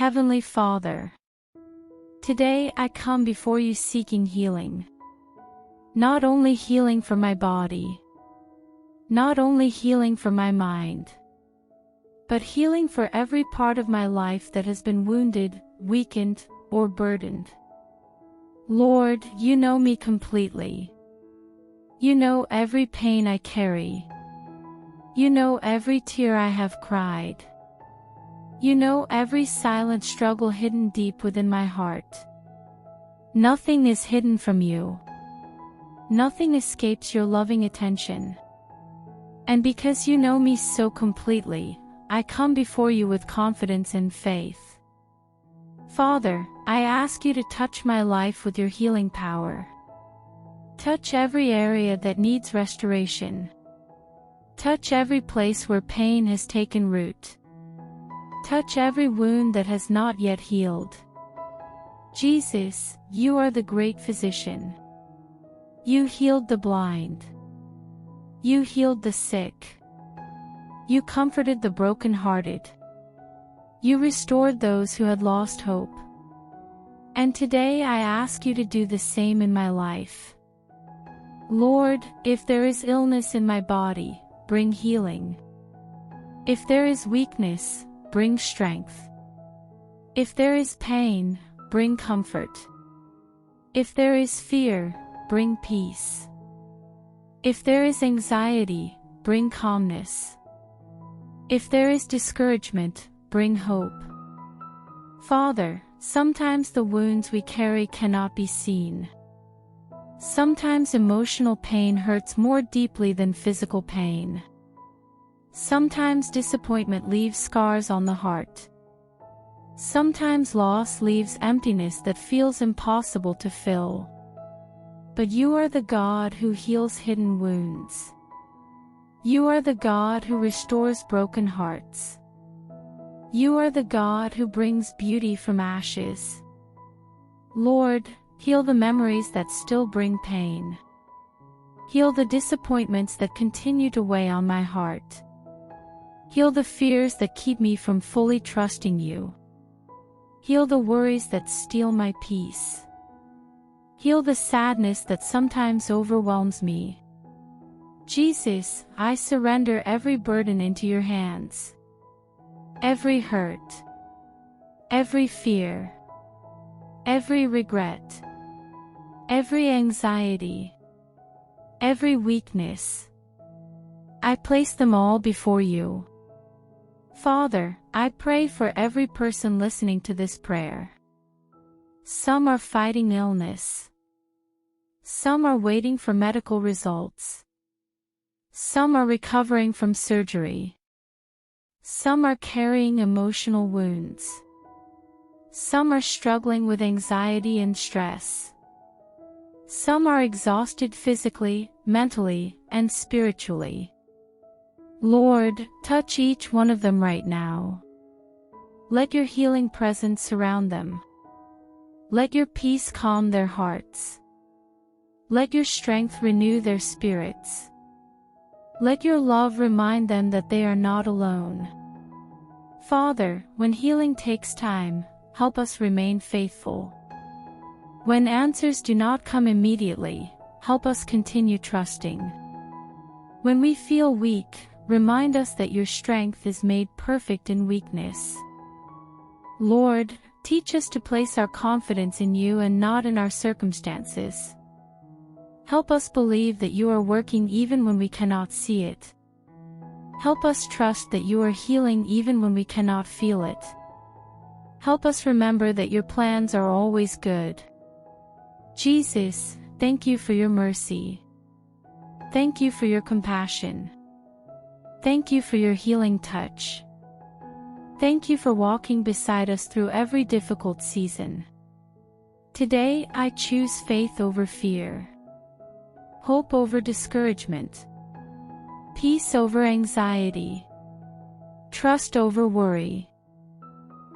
Heavenly Father, today I come before you seeking healing. Not only healing for my body, not only healing for my mind, but healing for every part of my life that has been wounded, weakened, or burdened. Lord, you know me completely. You know every pain I carry. You know every tear I have cried. You know every silent struggle hidden deep within my heart. Nothing is hidden from you. Nothing escapes your loving attention. And because you know me so completely, I come before you with confidence and faith. Father, I ask you to touch my life with your healing power. Touch every area that needs restoration. Touch every place where pain has taken root. Touch every wound that has not yet healed. Jesus, you are the great physician. You healed the blind. You healed the sick. You comforted the brokenhearted. You restored those who had lost hope. And today I ask you to do the same in my life. Lord, if there is illness in my body, bring healing. If there is weakness, bring strength. If there is pain, bring comfort. If there is fear, bring peace. If there is anxiety, bring calmness. If there is discouragement, bring hope. Father, sometimes the wounds we carry cannot be seen. Sometimes emotional pain hurts more deeply than physical pain. Sometimes disappointment leaves scars on the heart. Sometimes loss leaves emptiness that feels impossible to fill. But you are the God who heals hidden wounds. You are the God who restores broken hearts. You are the God who brings beauty from ashes. Lord, heal the memories that still bring pain. Heal the disappointments that continue to weigh on my heart. Heal the fears that keep me from fully trusting you. Heal the worries that steal my peace. Heal the sadness that sometimes overwhelms me. Jesus, I surrender every burden into your hands. Every hurt, every fear, every regret, every anxiety, every weakness. I place them all before you. Father, I pray for every person listening to this prayer. Some are fighting illness. Some are waiting for medical results. Some are recovering from surgery. Some are carrying emotional wounds. Some are struggling with anxiety and stress. Some are exhausted physically, mentally, and spiritually. Lord, touch each one of them right now. Let your healing presence surround them. Let your peace calm their hearts. Let your strength renew their spirits. Let your love remind them that they are not alone. Father, when healing takes time, help us remain faithful. When answers do not come immediately, help us continue trusting. When we feel weak, remind us that your strength is made perfect in weakness. Lord, teach us to place our confidence in you and not in our circumstances. Help us believe that you are working even when we cannot see it. Help us trust that you are healing even when we cannot feel it. Help us remember that your plans are always good. Jesus, thank you for your mercy. Thank you for your compassion. Thank you for your healing touch. Thank you for walking beside us through every difficult season. Today, I choose faith over fear, hope over discouragement, peace over anxiety, trust over worry.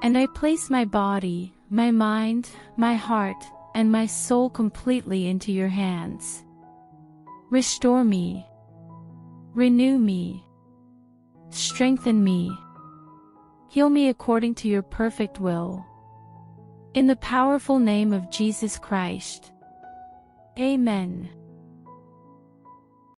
And I place my body, my mind, my heart, and my soul completely into your hands. Restore me. Renew me. Strengthen me. Heal me according to your perfect will. In the powerful name of Jesus Christ. Amen.